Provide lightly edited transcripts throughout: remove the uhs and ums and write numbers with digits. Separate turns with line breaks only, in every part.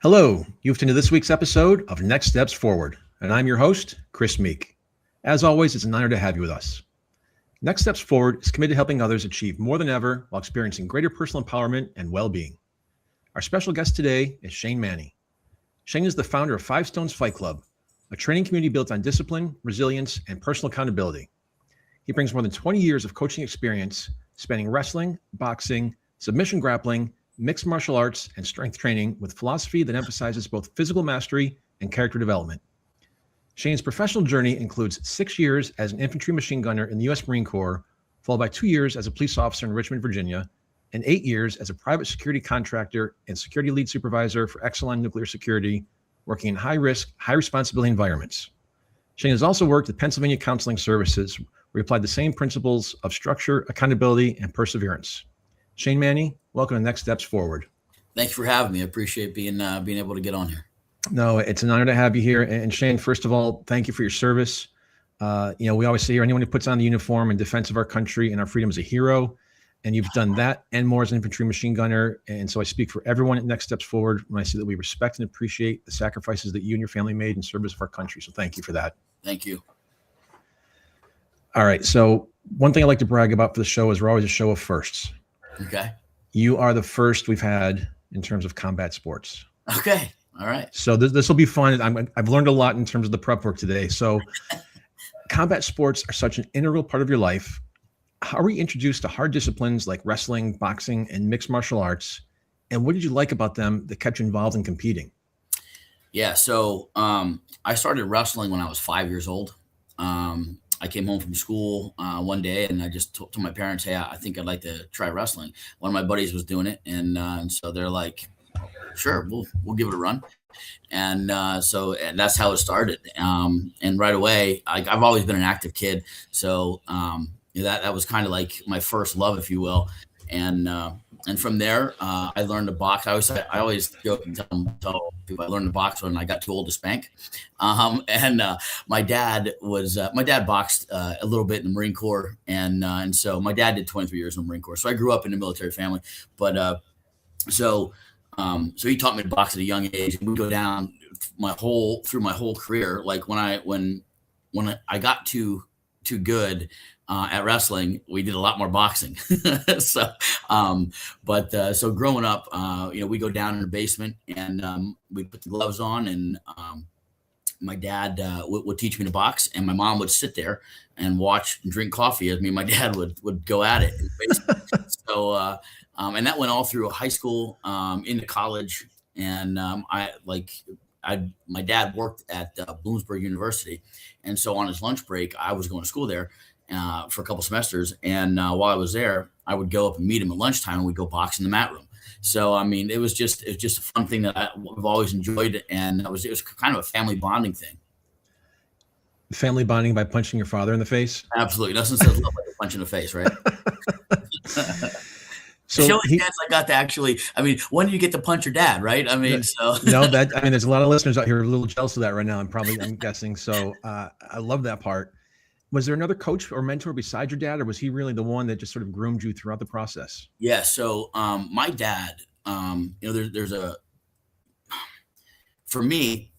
Hello, you've tuned to this week's episode of Next Steps Forward, and I'm your host, Chris Meek. As always, it's an honor to have you with us. Next Steps Forward is committed to helping others achieve more than ever while experiencing greater personal empowerment and well-being. Our special guest today is Shane Manney. Shane is the founder of Five Stones Fight Club, a training community built on discipline, resilience, and personal accountability. He brings more than 20 years of coaching experience spanning wrestling, boxing, submission grappling, mixed martial arts, and strength training with philosophy that emphasizes both physical mastery and character development. Shane's professional journey includes 6 years as an infantry machine gunner in the U.S. Marine Corps, followed by 2 years as a police officer in Richmond, Virginia, and 8 years as a private security contractor and security lead supervisor for Exelon Nuclear Security, working in high-risk, high-responsibility environments. Shane has also worked at Pennsylvania Counseling Services, where he applied the same principles of structure, accountability, and perseverance. Shane Manney, welcome to Next Steps Forward.
Thanks for having me. I appreciate being able to get on here.
No, it's an honor to have you here. And Shane, first of all, thank you for your service. We always say here, anyone who puts on the uniform in defense of our country and our freedom is a hero. And you've done that and more as an infantry machine gunner. And so I speak for everyone at Next Steps Forward when I say that we respect and appreciate the sacrifices that you and your family made in service of our country. So thank you for that.
Thank you.
All right. So one thing I like to brag about for the show is we're always a show of firsts.
Okay.
You are the first we've had in terms of combat sports.
Okay. All right.
So this will be fun. I've learned a lot in terms of the prep work today. So combat sports are such an integral part of your life. How were you introduced to hard disciplines like wrestling, boxing, and mixed martial arts? And what did you like about them that kept you involved in competing?
Yeah. So I started wrestling when I was 5 years old. I came home from school one day and I just told my parents, hey, I think I'd like to try wrestling. One of my buddies was doing it. And so they're like, sure, we'll give it a run. And so that's how it started. And right away, I've always been an active kid. So that was kind of like my first love, if you will. And from there, I learned to box. I always joke and tell people I learned to box when I got too old to spank. My dad boxed a little bit in the Marine Corps, and so my dad did 23 years in the Marine Corps. So I grew up in a military family, but so he taught me to box at a young age, and we go down through my whole career. Like when I got too good at wrestling, we did a lot more boxing. So growing up, we go down in the basement and we put the gloves on, and my dad would teach me to box, and my mom would sit there and watch and drink coffee as me and my dad would go at it in the basement. So and that went all through high school, into college, and my dad worked at Bloomsburg University, and so on his lunch break, I was going to school there for a couple semesters, and while I was there, I would go up and meet him at lunchtime, and we'd go box in the mat room. So I mean, it was just a fun thing that I've always enjoyed, and it was kind of a family bonding thing.
Family bonding by punching your father in the face?
Absolutely, nothing says love like a punch in the face, right? So the only chance I got to actually, when do you get to punch your dad, right?
There's a lot of listeners out here who are a little jealous of that right now. I'm guessing. So I love that part. Was there another coach or mentor beside your dad, or was he really the one that just sort of groomed you throughout the process?
Yeah. So my dad, for me,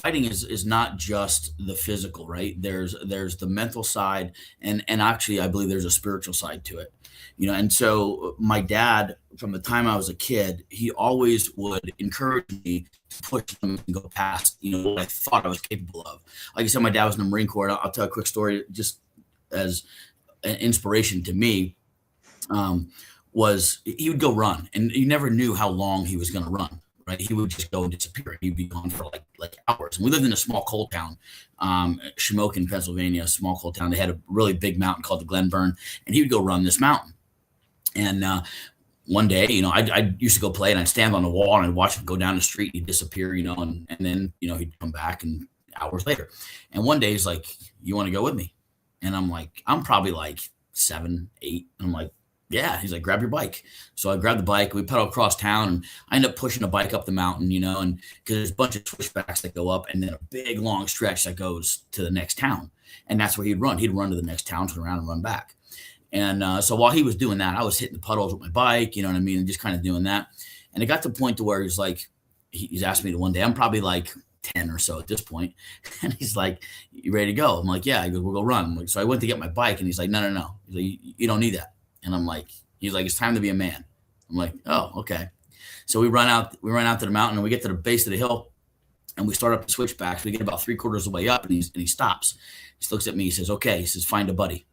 fighting is not just the physical, right? There's the mental side, and actually I believe there's a spiritual side to it. And so my dad, from the time I was a kid, he always would encourage me to push them and go past, what I thought I was capable of. Like I said, my dad was in the Marine Corps. I'll tell a quick story just as an inspiration to me. Was he would go run, and you never knew how long he was going to run. Right, he would just go and disappear. He'd be gone for like hours. And we lived in a small coal town, Shamokin, Pennsylvania, a small coal town. They had a really big mountain called the Glenburn, and he would go run this mountain. And one day, I used to go play, and I'd stand on the wall and I'd watch him go down the street. He'd disappear, and then he'd come back and hours later. And one day he's like, "You want to go with me?" And I'm like, I'm probably like 7, 8, and I'm like, yeah. He's like, grab your bike. So I grabbed the bike. We pedal across town, and I end up pushing the bike up the mountain, and because there's a bunch of switchbacks that go up, and then a big long stretch that goes to the next town. And that's where he'd run. He'd run to the next town, turn around, and run back. And so while he was doing that, I was hitting the puddles with my bike, and just kind of doing that. And it got to the point to where he's like, he's asked me to one day, I'm probably like 10 or so at this point. And he's like, you ready to go? I'm like, yeah. He goes, we'll go run. I'm like, so I went to get my bike, and he's like, no. He's like, you don't need that. And I'm like, he's like, it's time to be a man. I'm like, oh, okay. So we run out to the mountain, and we get to the base of the hill, and we start up the switchbacks. We get about 3/4 of the way up, and he stops. He looks at me. He says, okay. He says, find a buddy.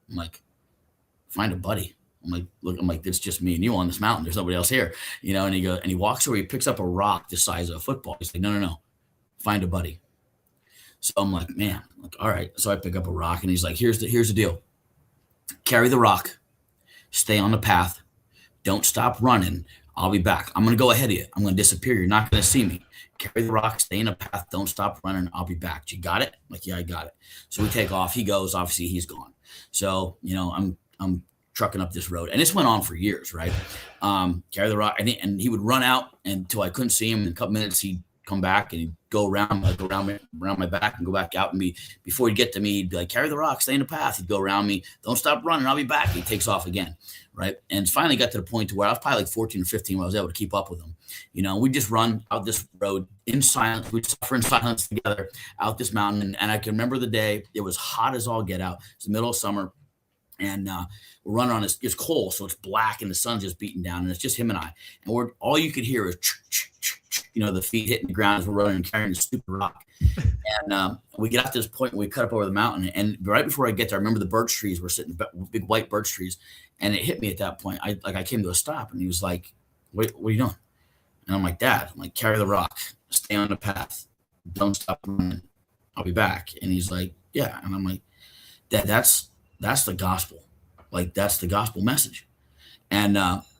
I'm like, find a buddy. I'm like, look, it's just me and you on this mountain. There's nobody else here, and he walks over, he picks up a rock the size of a football. He's like, no, find a buddy. So I'm like, man, all right. So I pick up a rock, and he's like, here's the deal. Carry the rock, stay on the path. Don't stop running. I'll be back. I'm going to go ahead of you. I'm going to disappear. You're not going to see me. Carry the rock, stay in the path. Don't stop running. I'll be back. You got it? I'm like, yeah, I got it. So we take off. He goes, obviously he's gone. So, I'm trucking up this road, and this went on for years, right? Carry the rock, and he would run out until I couldn't see him. In a couple minutes, he'd come back, and he'd go around my back and go back out, and before he'd get to me, he'd be like, carry the rock, stay in the path. He'd go around me, don't stop running, I'll be back. He takes off again, right? And finally got to the point to where I was probably like 14 or 15 when I was able to keep up with him. We just run out this road in silence. We'd suffer in silence together out this mountain, and I can remember the day. It was hot as all get out. It's the middle of summer. And we're running on it's coal, so it's black, and the sun's just beating down, and it's just him and I. And all you could hear is, the feet hitting the ground as we're running and carrying the stupid rock. And we get out to this point, and we cut up over the mountain. And right before I get there, I remember the birch trees were sitting, big white birch trees, and it hit me at that point. I came to a stop, and he was like, what are you doing? And I'm like, Dad, carry the rock, stay on the path, don't stop running, I'll be back. And he's like, yeah. And I'm like, Dad, that's the gospel. That's the gospel message. And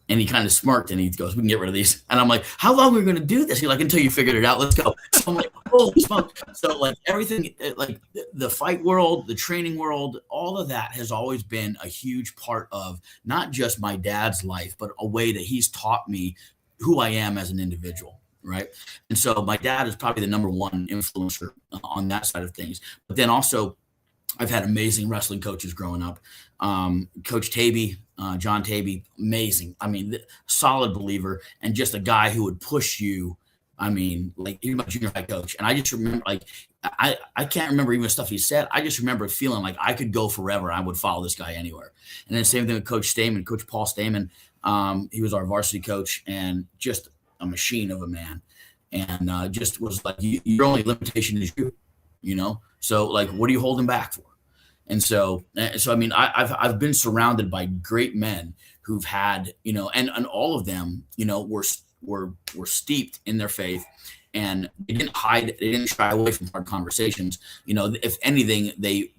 he kind of smirked, and he goes, we can get rid of these. And I'm like, how long are we going to do this? He's like, until you figured it out, let's go. So I'm like, holy smoke. So everything, the fight world, the training world, all of that has always been a huge part of not just my dad's life, but a way that he's taught me who I am as an individual. Right. And so my dad is probably the number one influencer on that side of things. But then also, I've had amazing wrestling coaches growing up. Coach Taby, John Taby, amazing. Solid believer, and just a guy who would push you. He's my junior high coach. And I just remember, I can't remember even stuff he said. I just remember feeling like I could go forever. I would follow this guy anywhere. And then same thing with Coach Stamen, Coach Paul Stamen. He was our varsity coach, and just a machine of a man. And just was like, your only limitation is you, So what are you holding back for? And so I've been surrounded by great men who've had, and all of them, were steeped in their faith, and they didn't shy away from hard conversations. If anything, they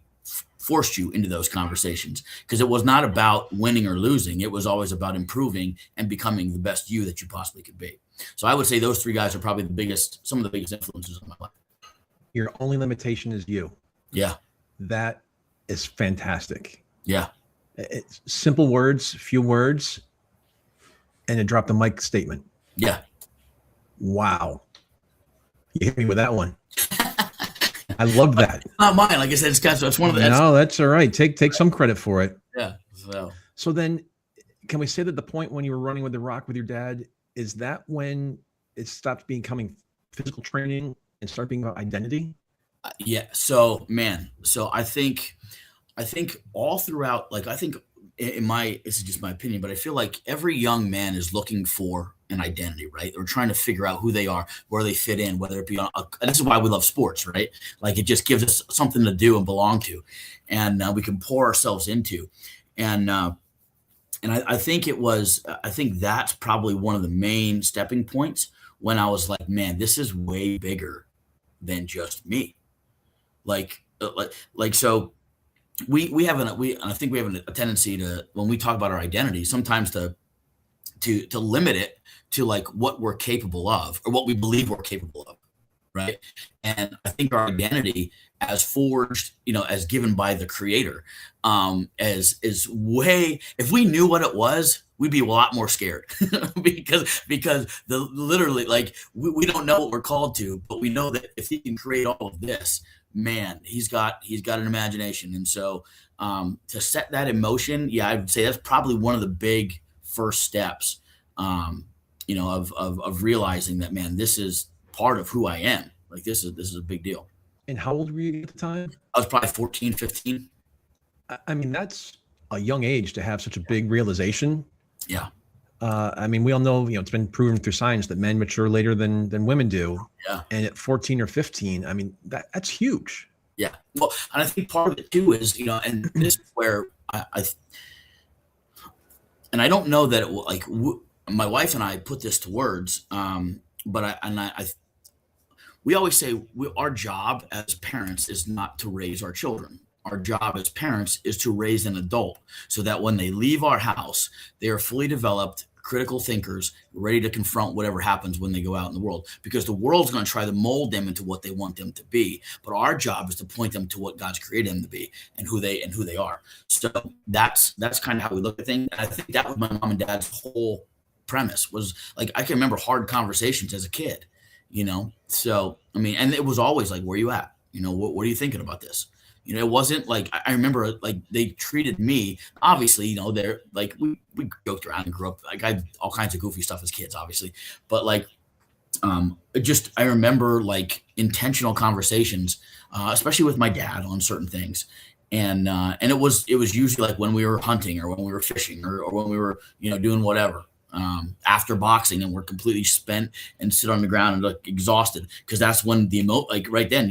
forced you into those conversations, because it was not about winning or losing. It was always about improving and becoming the best you that you possibly could be. So I would say those three guys are probably some of the biggest influences on my life.
Your only limitation is you.
Yeah.
That is fantastic.
Yeah.
It's simple words, few words, and a drop the mic statement.
Yeah.
Wow. You hit me with that one. I love that.
Not mine. Like I said, it's one of the.
No, that's all right. Take some credit for it.
Yeah.
So then, can we say that the point when you were running with the rock with your dad, is that when it stopped becoming physical training and start being about identity?
Yeah. So I think all throughout, I think this is just my opinion, but I feel like every young man is looking for an identity, right? They're trying to figure out who they are, where they fit in, whether it be and this is why we love sports, right? It just gives us something to do and belong to, and we can pour ourselves into. And I think that's probably one of the main stepping points when I was like, man, this is way bigger than just me. So we have I think we have a tendency to, when we talk about our identity, sometimes to limit it to what we're capable of, or what we believe we're capable of. Right. And I think our identity, as forged, as given by the Creator, is way, if we knew what it was, we'd be a lot more scared because literally, we don't know what we're called to, but we know that if he can create all of this, man, he's got an imagination. And so to set that in motion, I would say that's probably one of the big first steps of realizing that, man, this is part of who I am. Like this is a big deal.
And how old were you at the time?
I was probably 14, 15.
I mean, that's a young age to have such a big realization.
Yeah.
I mean, we all know, it's been proven through science that men mature later than women do.
Yeah.
And at 14 or 15, I mean, that's huge.
Yeah. Well, and I think part of it too is, and this is where and I don't know that it will, like, my wife and I put this to words, but we always say our job as parents is not to raise our children. Our job as parents is to raise an adult so that when they leave our house, they are fully developed, critical thinkers, ready to confront whatever happens when they go out in the world, because the world's going to try to mold them into what they want them to be. But our job is to point them to what God's created them to be and who they are. So that's kind of how we look at things. And I think that was my mom and dad's whole premise, was like, I can remember hard conversations as a kid, So, I mean, and it was always like, where are you at? What are you thinking about this? It wasn't like, I remember like they treated me, obviously, they're like, we joked around and grew up, like I had all kinds of goofy stuff as kids, obviously. But like, I remember like intentional conversations, especially with my dad on certain things. And it was usually like when we were hunting or when we were fishing or when we were, doing whatever, after boxing, and we're completely spent and sit on the ground and look exhausted. Cause that's when like right then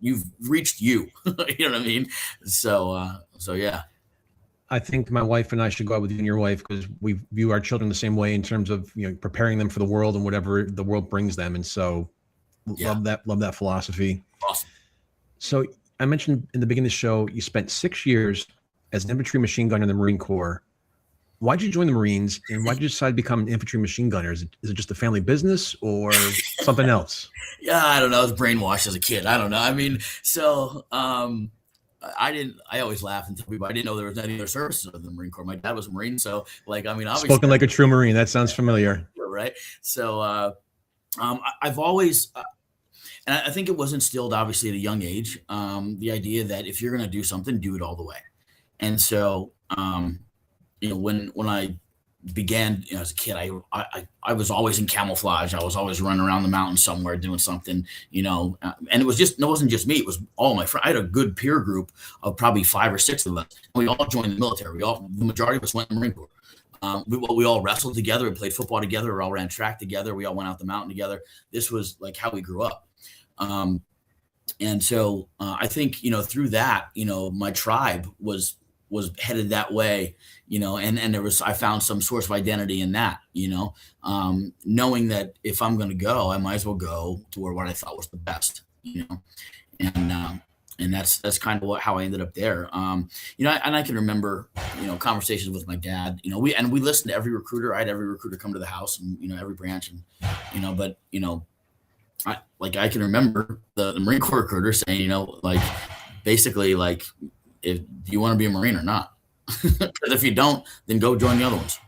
you've reached you, you know what I mean? So yeah.
I think my wife and I should go out with you and your wife, because we view our children the same way in terms of, preparing them for the world and whatever the world brings them. And so love that philosophy.
Awesome.
So I mentioned in the beginning of the show, you spent 6 years as an infantry machine gunner in the Marine Corps. Why'd you join the Marines, and why'd you decide to become an infantry machine gunner? Is it just a family business or something else?
Yeah, I don't know. I was brainwashed as a kid. I don't know. I mean, so I always laugh and tell people I didn't know there was any other services other than the Marine Corps. My dad was a Marine, so like, I mean, obviously,
spoken like a true Marine. That sounds familiar,
right? So I've always, and I think it was instilled obviously at a young age, the idea that if you're going to do something, do it all the way. And so when I began, as a kid, I was always in camouflage. I was always running around the mountain somewhere doing something, and it wasn't just me. It was all my friends. I had a good peer group of probably 5 or 6 of us. We all joined the military. The majority of us went in the Marine Corps. We all wrestled together. We played football together. We all ran track together. We all went out the mountain together. This was like how we grew up. And so I think, through that, my tribe was headed that way, and I found some source of identity in that, knowing that if I'm going to go, I might as well go to what I thought was the best, and that's kind of how I ended up there. And I can remember, conversations with my dad, we listened to every recruiter. I had every recruiter come to the house and, every branch, and, but, I can remember the Marine Corps recruiter saying, basically like, do you want to be a Marine or not? Because if you don't, then go join the other ones.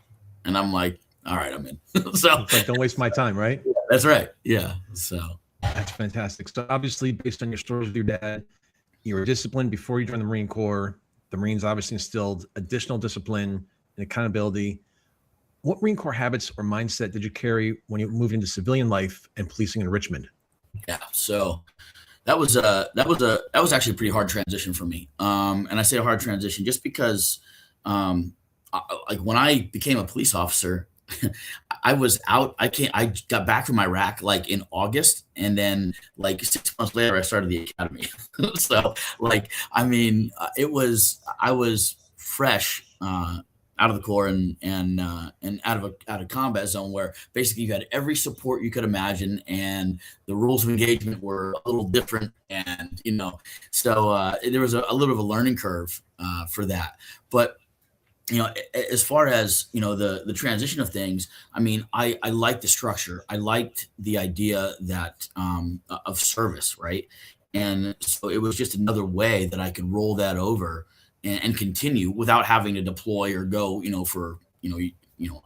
And I'm like, all right, I'm in. So
it's like, don't waste my time, right?
That's right. Yeah. So
that's fantastic. So obviously, based on your stories with your dad, you were disciplined before you joined the Marine Corps. The Marines obviously instilled additional discipline and accountability. What Marine Corps habits or mindset did you carry when you moved into civilian life and policing in Richmond?
Yeah. So that was actually a pretty hard transition for me. And I say a hard transition just because, like when I became a police officer, I was out. I got back from Iraq like in August, and then like 6 months later, I started the academy. So like, I mean, I was fresh, out of the Corps and out of combat zone, where basically you had every support you could imagine, and the rules of engagement were a little different, and so there was a little bit of a learning curve for that. But as far as the transition of things, I mean, I liked the structure. I liked the idea that of service, right? And so it was just another way that I could roll that over and continue without having to deploy or go, for, a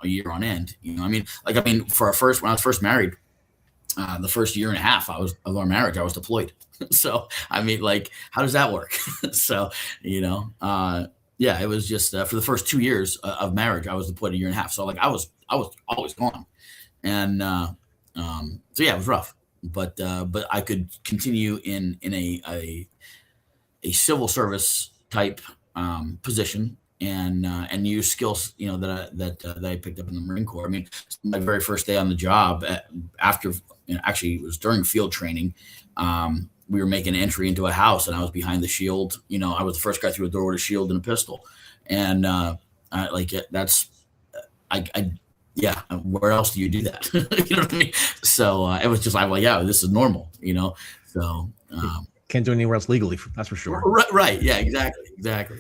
year on end. When I was first married, the first year and a half of our marriage, I was deployed. So, I mean, like, how does that work? So, yeah, it was just for the first 2 years of marriage, I was deployed a year and a half. So like I was always gone. And so yeah, it was rough, but I could continue in a civil service type position, and use skills, that I picked up in the Marine Corps. I mean, my very first day on the job, after, actually it was during field training, we were making an entry into a house, and I was behind the shield. I was the first guy through a door with a shield and a pistol, and yeah, where else do you do that? You know what I mean? So it was just, I'm like, yeah, this is normal, so.
Can't do it anywhere else legally, that's for sure.
Right. Yeah, exactly.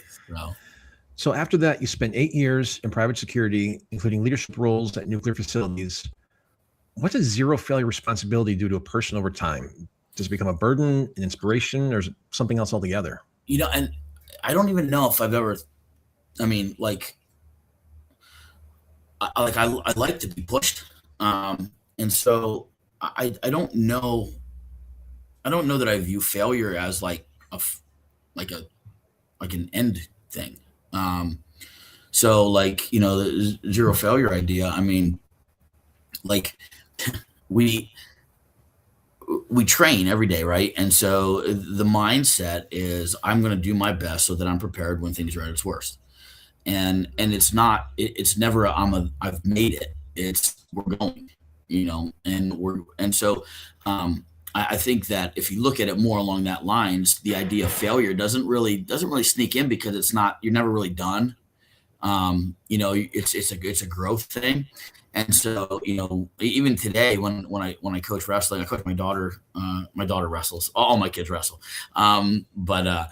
So after that, you spent 8 years in private security, including leadership roles at nuclear facilities. What does zero failure responsibility do to a person over time? Does it become a burden, an inspiration, or is it something else altogether?
And I don't even know if I've ever, I like to be pushed. And so I don't know that I view failure as like an end thing. So the zero failure idea, I mean, we train every day, right? And so the mindset is, I'm going to do my best so that I'm prepared when things are at its worst. And it's never I've made it. It's we're going, and so I think that if you look at it more along that lines, the idea of failure doesn't really sneak in, because you're never really done. It's a growth thing. And so, even today when I coach wrestling, I coach my daughter wrestles. All my kids wrestle. But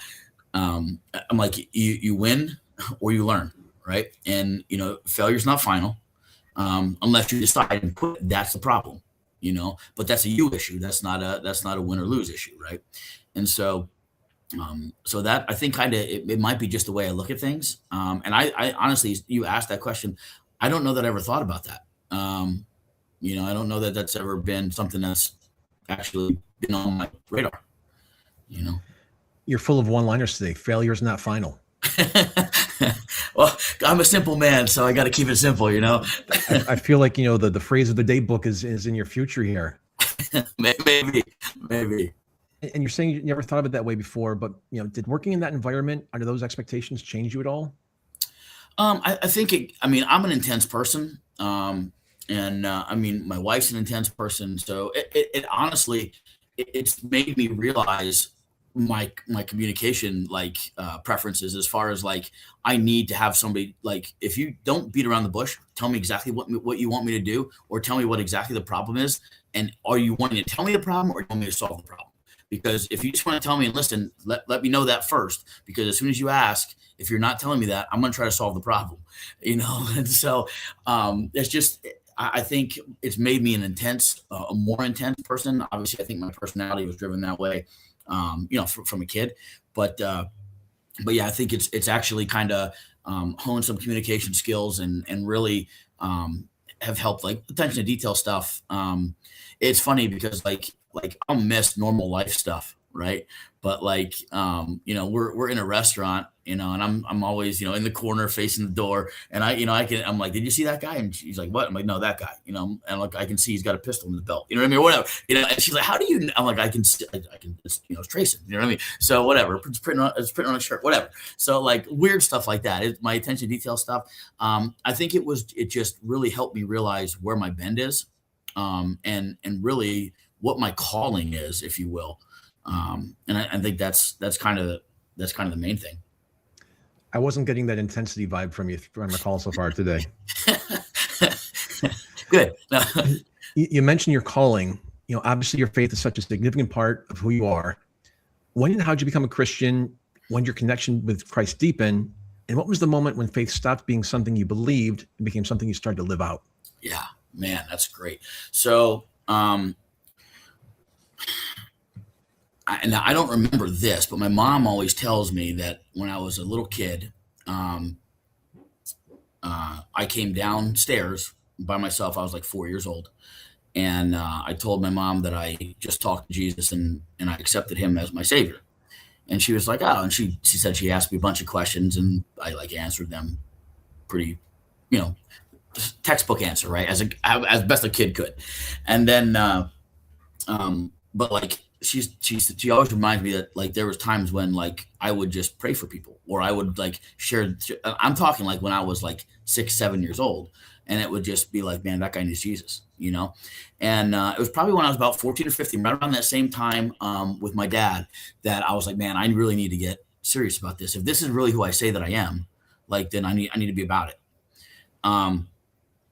I'm like, you win or you learn, right? And, failure's not final, unless you decide and quit. That's the problem, but that's a you issue. That's not a win or lose issue. Right. And so, so that, I think it might be just the way I look at things. And I honestly, you asked that question, I don't know that I ever thought about that. I don't know that that's ever been something that's actually been on my radar,
You're full of one-liners today. Failure is not final.
Well, I'm a simple man, so I got to keep it simple,
I feel like, the phrase of the day book is in your future here.
Maybe.
And you're saying you never thought of it that way before, but, did working in that environment under those expectations change you at all?
I think I'm an intense person. My wife's an intense person. So it honestly, it's made me realize my communication preferences, as far as I need to have somebody, if you don't beat around the bush, tell me exactly what you want me to do, or tell me what exactly the problem is. And are you wanting to tell me the problem, or do you want me to solve the problem? Because if you just want to tell me and listen, let me know that first, because as soon as you ask, if you're not telling me that, I'm going to try to solve the problem, And so it's just, I think it's made me a more intense person. Obviously, I think my personality was driven that way, from a kid. But yeah, I think it's actually kind of honed some communication skills, and really have helped, attention to detail stuff. It's funny because I'll miss normal life stuff, right? But we're in a restaurant, and I'm always, in the corner facing the door, and I'm like, did you see that guy? And she's like, what? I'm like, no, that guy, and I can see he's got a pistol in his belt, you know what I mean? Or whatever, and she's like, how do you, I'm like, I can just, trace him, you know what I mean? So whatever, it's printed on a shirt, whatever. So weird stuff like that. My attention to detail stuff. I think it just really helped me realize where my bend is, and really what my calling is, if you will. And I think that's kind of the main thing.
I wasn't getting that intensity vibe from you from the call so far today.
Good.
You mentioned your calling. Obviously your faith is such a significant part of who you are. When and how did you become a Christian? When did your connection with Christ deepen? And what was the moment when faith stopped being something you believed and became something you started to live out?
Yeah, man, that's great. So, I don't remember this, but my mom always tells me that when I was a little kid, I came downstairs by myself. I was 4 years old. And I told my mom that I just talked to Jesus, and I accepted him as my savior. And she was like, oh, and she said she asked me a bunch of questions, and I answered them pretty, textbook answer, right? As best a kid could. And then, but like, she always reminds me that like there was times when like I would just pray for people, or I would like share. I'm talking like when I was like 6, 7 years old, and it would just be like, man, that guy needs Jesus, you know. And it was probably when I was about 14 or 15, right around that same time, with my dad, that I was like, man, I really need to get serious about this. If this is really who I say that I am, like, then I need to be about it.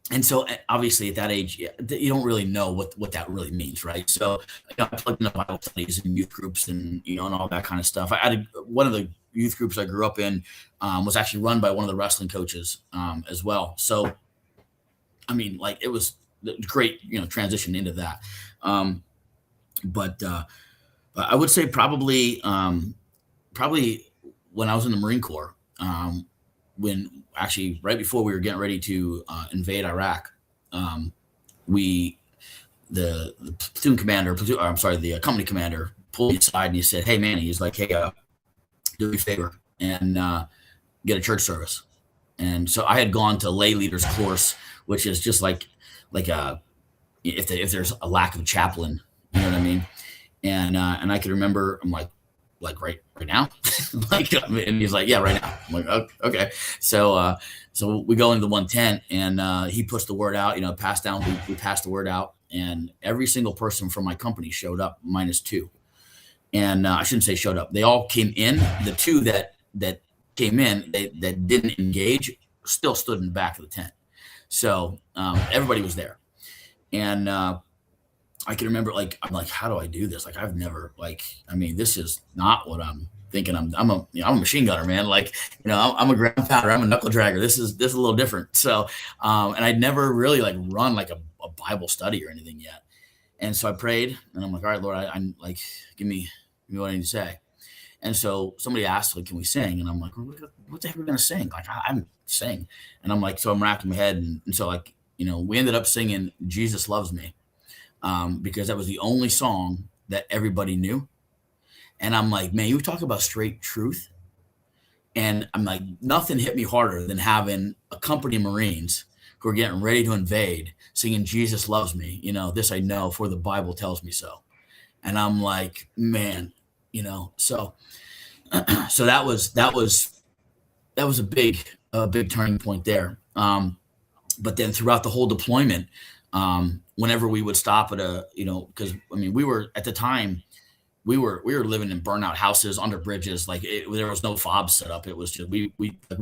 And so obviously at that age, you don't really know what that really means, right? So I plugged into Bible studies and youth groups and, and all that kind of stuff. I had one of the youth groups I grew up in was actually run by one of the wrestling coaches as well. So, I mean, like, it was great, transition into that. But I would say probably when I was in the Marine Corps, when actually right before we were getting ready to invade Iraq, the platoon commander, the company commander pulled me aside and he said, "Hey, Manney," he's like, "Hey, do me a favor and get a church service." And so I had gone to lay leaders course, which is just like if there's a lack of a chaplain, you know what I mean? And I could remember, I'm like right now, like, and he's like, "Yeah, right now." I'm like, "Oh, okay." So we go into the one tent, and he puts the word out, passed down. We passed the word out, and every single person from my company showed up, minus 2. And I shouldn't say showed up. They all came in. The 2 that came in, that didn't engage, still stood in the back of the tent. So everybody was there, and I can remember, like, I'm like, how do I do this? Like, I've never, like, I mean, this is not what I'm thinking. I'm a machine gunner, man. Like, I'm a ground pounder. I'm a knuckle dragger. This is a little different. So, and I'd never really like run like a Bible study or anything yet. And so I prayed, and I'm like, all right, Lord, I'm like, give me what I need to say. And so somebody asked, like, can we sing? And I'm like, what the heck are we going to sing? Like, I'm sing. And I'm like, so I'm racking my head. And so, like, we ended up singing "Jesus Loves Me." Because that was the only song that everybody knew. And I'm like, man, you talk about straight truth. And I'm like, nothing hit me harder than having a company of Marines who are getting ready to invade singing "Jesus Loves Me." This I know, for the Bible tells me so. And I'm like, man, so that was a big turning point there. But then throughout the whole deployment, whenever we would stop at because I mean, we were at the time, we were living in burnout houses under bridges. Like, there was no fobs set up. It was just, we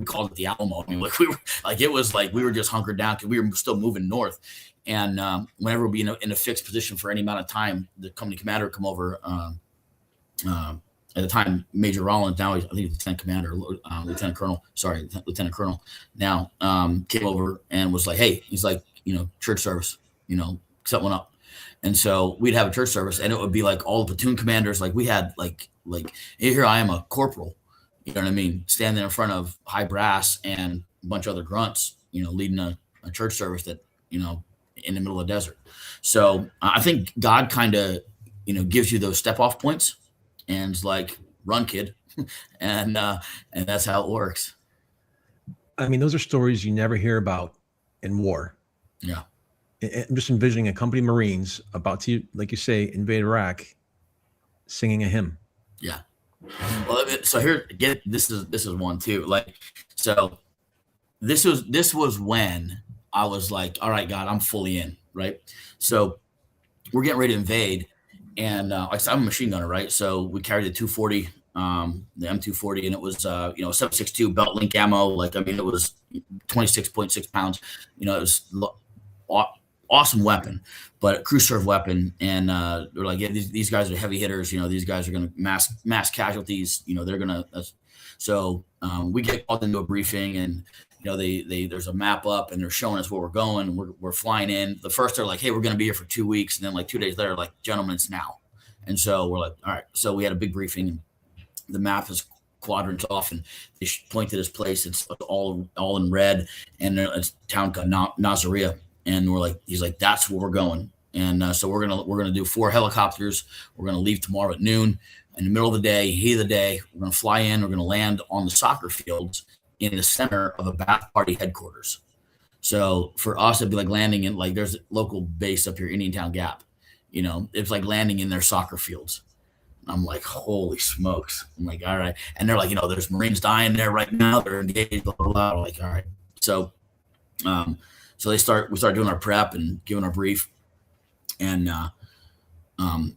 called it the Alamo. I mean, like, it was like we were just hunkered down because we were still moving north. And whenever we in a fixed position for any amount of time, the company commander would come over. At the time, Major Rollins, now I think he's Lieutenant Commander, Lieutenant Colonel now, came over and was like, "Hey," he's like, "church service, set one up." And so we'd have a church service, and it would be like all the platoon commanders. Like, we had like here I am, a corporal, you know what I mean, standing in front of high brass and a bunch of other grunts, leading a church service that, in the middle of the desert. So I think God kind of, gives you those step off points, and it's like, run, kid. and that's how it works.
I mean, those are stories you never hear about in war.
Yeah.
I'm just envisioning a company of Marines about to, like you say, invade Iraq, singing a hymn.
Yeah. Well, so here, this is one too. Like, so this was when I was like, all right, God, I'm fully in. Right. So we're getting ready to invade, and like I said, I'm a machine gunner, right? So we carried the 240, the M240, and it was 7.62 belt link ammo. Like, I mean, it was 26.6 pounds. It was awesome weapon, but a crew serve weapon. And they're like, yeah, these guys are heavy hitters. These guys are going to mass casualties. They're going to. So we get called into a briefing, and there's a map up, and they're showing us where we're going. We're flying in. The first, they're like, "Hey, we're going to be here for 2 weeks," and then like 2 days later, like, "Gentlemen, it's now." And so we're like, "All right." So we had a big briefing, and the map is quadrants off, and they point to this place. It's all in red, and it's a town called Nazaria. And he's like, "That's where we're going." And so we're gonna do 4 helicopters. We're gonna leave tomorrow at noon. In the middle of the day, heat of the day, we're gonna fly in. We're gonna land on the soccer fields in the center of a bath party headquarters. So for us, it'd be like landing in, like, there's a local base up here, Indiantown Gap. It's like landing in their soccer fields. I'm like, holy smokes. I'm like, all right. And they're like, there's Marines dying there right now. They're engaged, blah, blah, blah. I'm like, all right. So, so we start doing our prep and giving our brief, and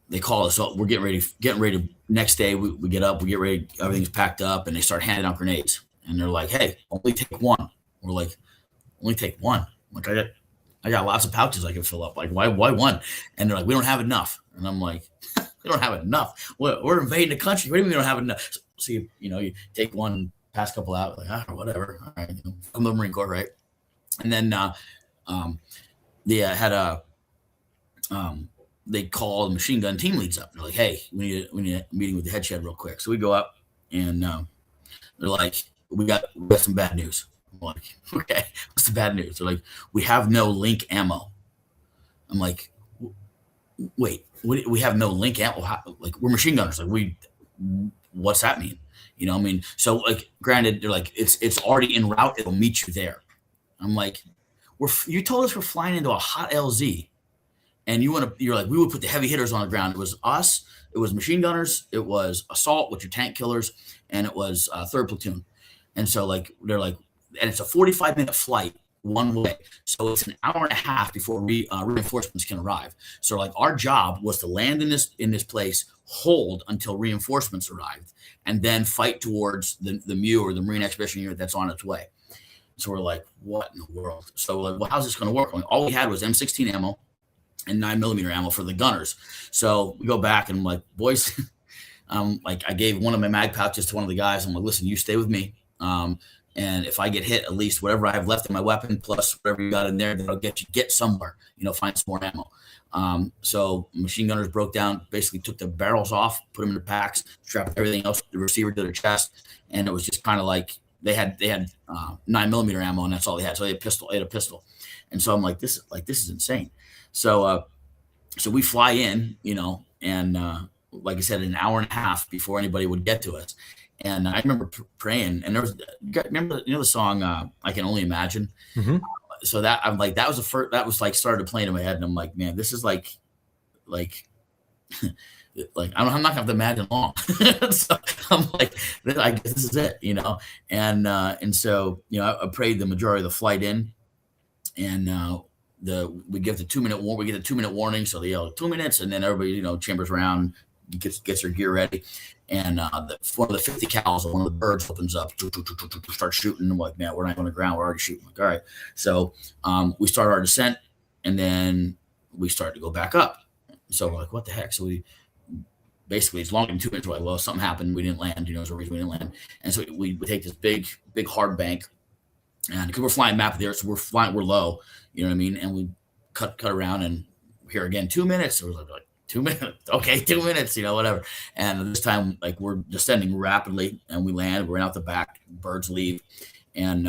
they call us up. We're getting ready. Next day, we get up, we get ready, everything's packed up, and they start handing out grenades. And they're like, hey, only take one. We're like, only take one. I'm like, I got lots of pouches I can fill up. Like, why one? And they're like, we don't have enough. And I'm like, we don't have enough. We're invading the country. What do you mean we don't have enough? So you take one, pass a couple out, like, whatever. All right, I'm the Marine Corps, right? And then they had they call the machine gun team leads up. They're like, hey, we need a meeting with the head shed real quick. So we go up, and they're like, we got some bad news. I'm like, okay, what's the bad news? They're like, we have no link ammo. I'm like, wait, we have no link ammo? Like, we're machine gunners. Like, what's that mean? So, like, granted, they're like, it's already en route. It'll meet you there. I'm like, you told us we're flying into a hot LZ, and you're like, we would put the heavy hitters on the ground. It was us. It was machine gunners. It was assault, which are tank killers, and it was 3rd Platoon. And so, like, they're like, and it's a 45-minute flight one way. So it's an hour and a half before reinforcements can arrive. So, like, our job was to land in this place, hold until reinforcements arrived, and then fight towards the MEU, or the Marine Expedition Unit, that's on its way. So we're like, what in the world? So, like, well, how's this going to work? Like, all we had was M16 ammo and 9mm ammo for the gunners. So we go back, and I'm like, boys, like, I gave one of my mag pouches to one of the guys. I'm like, listen, you stay with me. And if I get hit, at least whatever I have left in my weapon, plus whatever you got in there, that'll get somewhere, find some more ammo. So machine gunners broke down, basically took the barrels off, put them in the packs, strapped everything else, the receiver to their chest. And it was just kind of like, they had 9mm ammo, and that's all they had. So they had a pistol. And so I'm like, this is insane. So, so we fly in, and, like I said, an hour and a half before anybody would get to us. And I remember praying, and remember the song, I Can Only Imagine.
Mm-hmm.
So that, I'm like, that was the first, that was like started playing in my head. And I'm like, man, this is like, like I'm not gonna have to imagine long. So I'm like, I guess this is it, and so, I prayed the majority of the flight in, and we get the 2-minute warning. So they yell 2 minutes, and then everybody, chambers around, gets their gear ready. And one of the 50 cals, one of the birds opens up, start shooting. I'm like, man, we're not on the ground. We're already shooting. Like, all right. So we start our descent, and then we start to go back up. So we're like, what the heck? So we basically, it's longer than 2 minutes. We're like, well, something happened. We didn't land. There's a reason we didn't land. And so we take this big hard bank, and because we're flying map there, so we're low, you know what I mean? And we cut around, and here again, 2 minutes. So we're like 2 minutes. Okay, 2 minutes, whatever. And this time, like, we're descending rapidly, and we land. We're out the back. Birds leave, and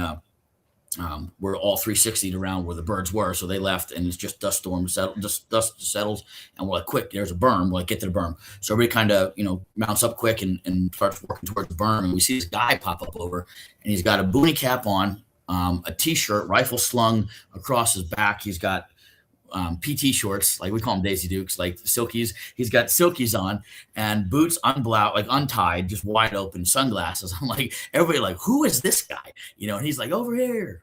we're all 360'd around where the birds were. So they left, and it's just dust settles, and we're like, quick, there's a berm. We're like, get to the berm. So everybody kind of, mounts up quick and starts working towards the berm. And we see this guy pop up over, and he's got a boonie cap on, a T-shirt, rifle slung across his back. He's got PT shorts, like we call them Daisy Dukes, like silkies. He's got silkies on, and boots untied, just wide open, sunglasses. I'm like, everybody like, who is this guy? And he's like, over here.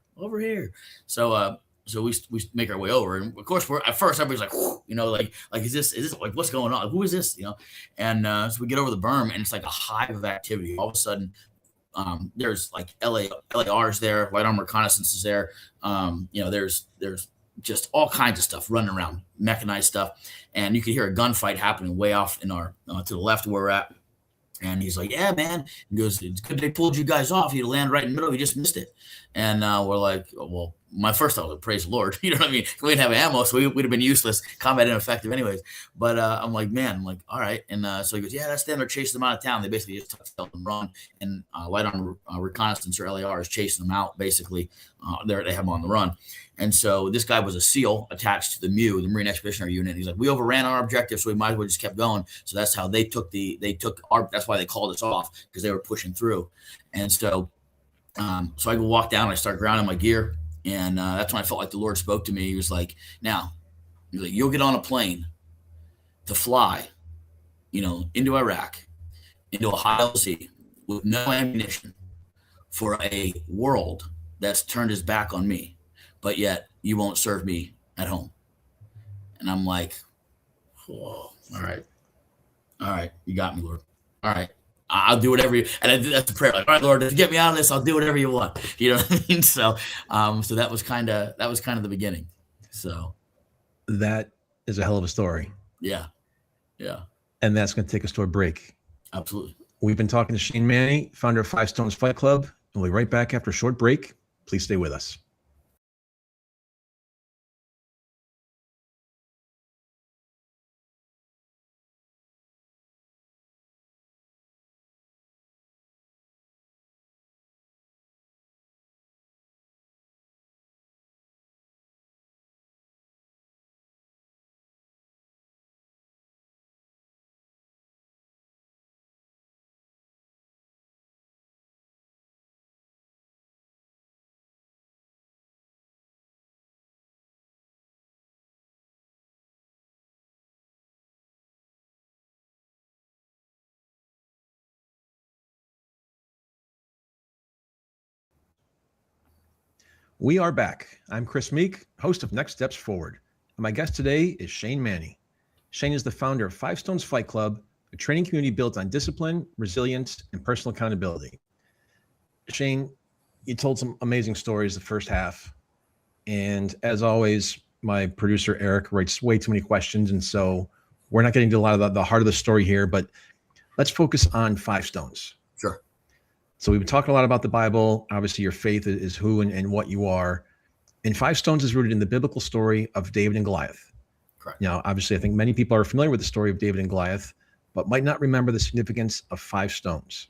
So so we make our way over, and of course at first everybody's like, like is this like, what's going on? Who is this? And so we get over the berm, and it's like a hive of activity. All of a sudden, there's like LARs there, light armor reconnaissance is there. There's just all kinds of stuff running around, mechanized stuff. And you could hear a gunfight happening way off in our, to the left where we're at. And he's like, yeah, man. He goes, it's good they pulled you guys off. You land right in the middle. You just missed it. And we're like, well, my first thought was, praise the Lord. You know what I mean? We didn't have ammo, so we'd have been useless, combat ineffective anyways. But I'm like, all right. And so he goes, yeah, that's them. They're chasing them out of town. They basically just touch and run. And light on reconnaissance, or LAR, is chasing them out, basically. They have them on the run. And so this guy was a SEAL attached to the MEU, the Marine Expeditionary Unit. He's like, we overran our objective, so we might as well just kept going. So that's how they took that's why they called us off, because they were pushing through. And so, so I go walk down, I start grounding my gear, And that's when I felt like the Lord spoke to me. He was like, now, you'll get on a plane to fly, into Iraq, into a high sea with no ammunition for a world that's turned his back on me, but yet you won't serve me at home. And I'm like, whoa, all right, you got me, Lord. All right, I'll do whatever you. And that's the prayer, like, all right, Lord, if you get me out of this, I'll do whatever you want. You know what I mean? So, so that was kind of the beginning. So
That is a hell of a story.
yeah.
And that's going to take us to a break.
Absolutely.
We've been talking to Shane Manney, founder of 5 Stones Fight Club. And we'll be right back after a short break. Please stay with us. We are back. I'm Chris Meek, host of Next Steps Forward. And my guest today is Shane Manney. Shane is the founder of 5 Stones Fight Club, a training community built on discipline, resilience, and personal accountability. Shane, you told some amazing stories the first half. And as always, my producer, Eric, writes way too many questions. And so we're not getting to a lot of the heart of the story here, but let's focus on 5 Stones.
Sure.
So we've been talking a lot about the Bible. Obviously, your faith is who and what you are. And 5 Stones is rooted in the biblical story of David and Goliath.
Correct.
Now, obviously, I think many people are familiar with the story of David and Goliath, but might not remember the significance of 5 Stones.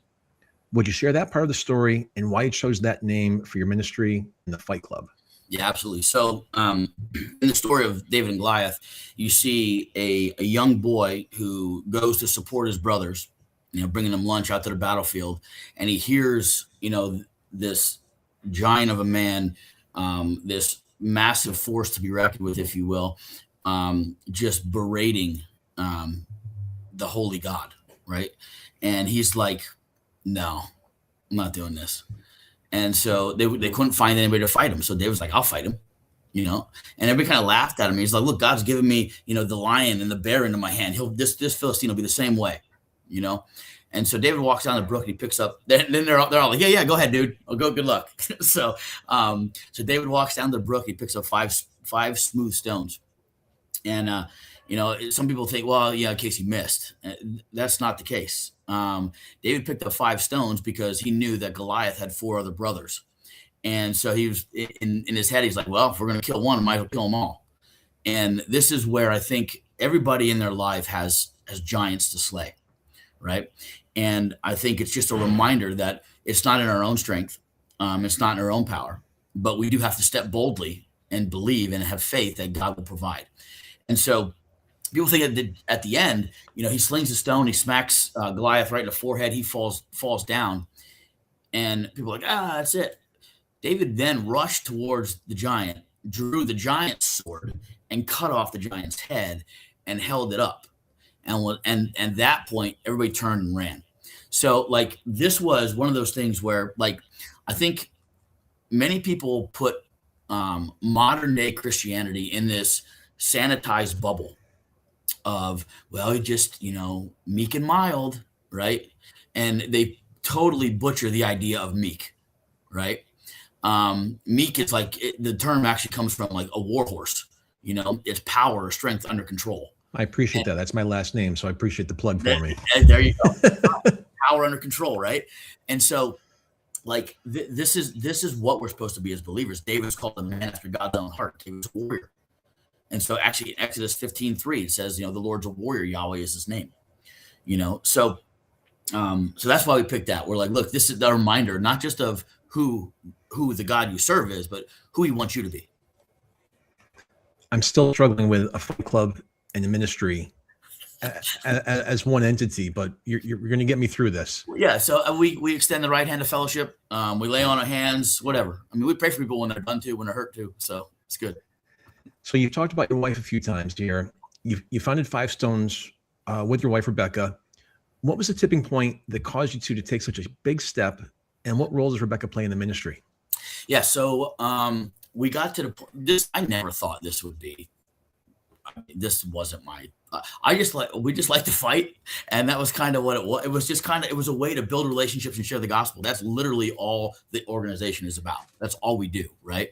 Would you share that part of the story and why you chose that name for your ministry in the Fight Club?
Yeah, absolutely. So in the story of David and Goliath, you see a young boy who goes to support his brothers, bringing them lunch out to the battlefield. And he hears, this giant of a man, this massive force to be reckoned with, if you will, just berating the holy God, right? And he's like, no, I'm not doing this. And so they couldn't find anybody to fight him. So David's like, I'll fight him, and everybody kind of laughed at him. He's like, look, God's given me, the lion and the bear into my hand. This Philistine will be the same way, And so David walks down the brook and he picks up, then they're all like, yeah, go ahead, dude. I'll go. Good luck. So David walks down the brook. He picks up five smooth stones. And, some people think, well, yeah, in case he missed. That's not the case. David picked up 5 stones because he knew that Goliath had 4 other brothers. And so he was in his head, he's like, well, if we're going to kill one, I might as well kill them all. And this is where I think everybody in their life has giants to slay, right? And I think it's just a reminder that it's not in our own strength. It's not in our own power, but we do have to step boldly and believe and have faith that God will provide. And so people think at the end, he slings a stone, he smacks Goliath right in the forehead, he falls down, and people are like, that's it. David then rushed towards the giant, drew the giant's sword, and cut off the giant's head and held it up. And at that point, everybody turned and ran. So this was one of those things where I think many people put modern day Christianity in this sanitized bubble of, well, just, meek and mild, right? And they totally butcher the idea of meek, right? Meek is the term actually comes from a war horse, it's power or strength under control.
I appreciate that. That's my last name, so I appreciate the plug for me.
There you go. Power under control, right? And so this is what we're supposed to be as believers. David's called a man after God's own heart. He was a warrior. And so actually in Exodus 15:3, it says, the Lord's a warrior, Yahweh is his name, so that's why we picked that. We're like, look, this is the reminder, not just of who the God you serve is, but who he wants you to be.
I'm still struggling with a Fight Club and the ministry as one entity, but you're going to get me through this.
Yeah. So we extend the right hand of fellowship. We lay on our hands, whatever. I mean, we pray for people when they're done to, when they're hurt to. So it's good.
So you've talked about your wife a few times here. You founded Five Stones with your wife, Rebecca. What was the tipping point that caused you two to take such a big step? And what role does Rebecca play in the ministry?
Yeah. So we got to the point. I never thought this would be. This wasn't my. We just like to fight, and that was kind of what it was. It was just it was a way to build relationships and share the gospel. That's literally all the organization is about. That's all we do, right?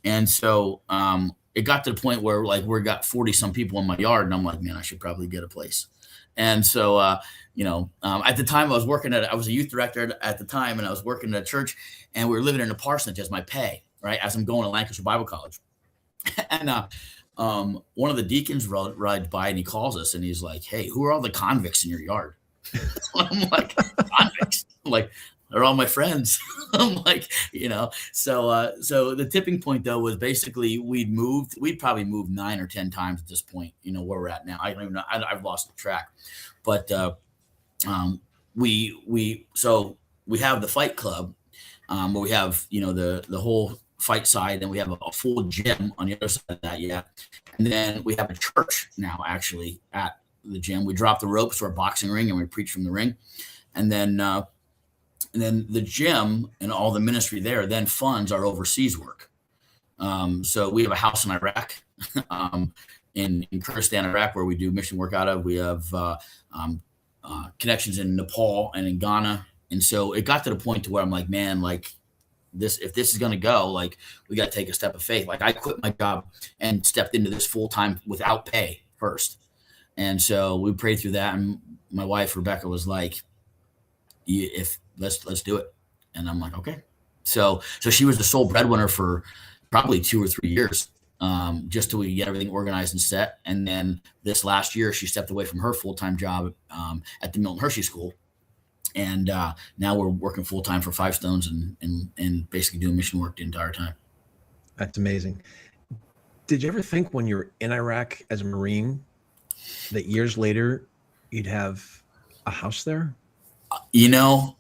And so it got to the point where we got 40 some people in my yard, and I'm like, man, I should probably get a place. And so at the time I was a youth director at the time, and I was working at a church, and we were living in a parsonage as my pay, right, as I'm going to Lancaster Bible College, and one of the deacons rides by and he calls us and he's like, hey, who are all the convicts in your yard? I'm like, convicts? I'm like, they're all my friends. I'm like, so the tipping point though was basically we'd probably moved 9 or 10 times at this point, where we're at now. I don't even know. I've lost the track, but we have the fight club, where we have, the whole fight side, and we have a full gym on the other side of that. Yeah. And then we have a church now actually at the gym. We drop the ropes to our boxing ring and we preach from the ring. And then the gym and all the ministry there then funds our overseas work. So we have a house in Iraq, in Kurdistan, Iraq, where we do mission work out of. We have connections in Nepal and in Ghana. And so it got to the point to where I'm like, man, if this is going to go, we got to take a step of faith. I quit my job and stepped into this full time without pay first. And so we prayed through that. And my wife, Rebecca, was like, let's do it. And I'm like, okay. So she was the sole breadwinner for probably 2 or 3 years, just till we get everything organized and set. And then this last year, she stepped away from her full-time job, at the Milton Hershey School. And now we're working full time for Five Stones and basically doing mission work the entire time.
That's amazing. Did you ever think when you're in Iraq as a Marine that years later you'd have a house there?
When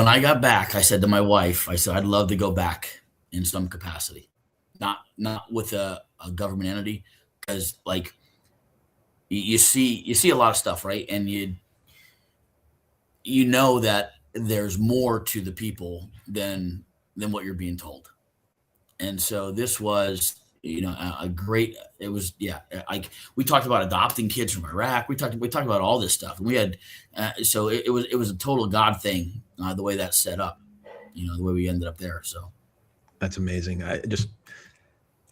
I got back, I said to my wife, I'd love to go back in some capacity, not with a government entity, because you see a lot of stuff, right? And you know that there's more to the people than what you're being told. And so this was, we talked about adopting kids from Iraq. We talked about all this stuff. And we had, so it was a total God thing, the way that's set up, the way we ended up there. So
that's amazing. I just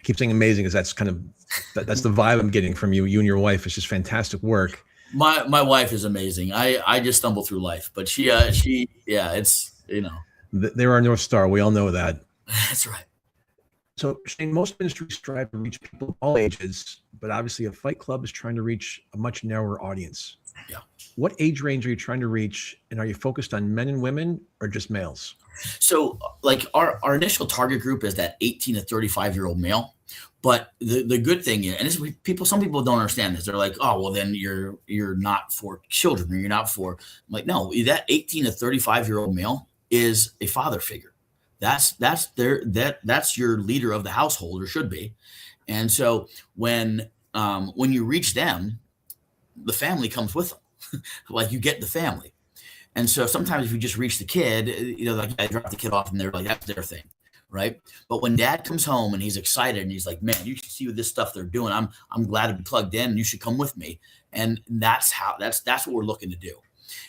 keep saying amazing because that's that's the vibe I'm getting from you and your wife. It's just fantastic work.
My wife is amazing. I just stumble through life, but it's,
They're our North Star. We all know that.
That's right.
So Shane, most ministries strive to reach people of all ages, but obviously a fight club is trying to reach a much narrower audience.
Yeah.
What age range are you trying to reach? And are you focused on men and women or just males?
So our initial target group is that 18 to 35-year-old male. But the good thing is, and some people don't understand this. They're like, oh, well, then you're not for children, or you're not for. I'm like, no, that 18 to 35-year-old male is a father figure. That's your leader of the household, or should be. And so when you reach them, the family comes with them. You get the family. And so sometimes if you just reach the kid, I drop the kid off and they're like, that's their thing. Right. But when dad comes home and he's excited and he's like, man, you should see what this stuff they're doing. I'm glad to be plugged in and you should come with me. And that's what we're looking to do.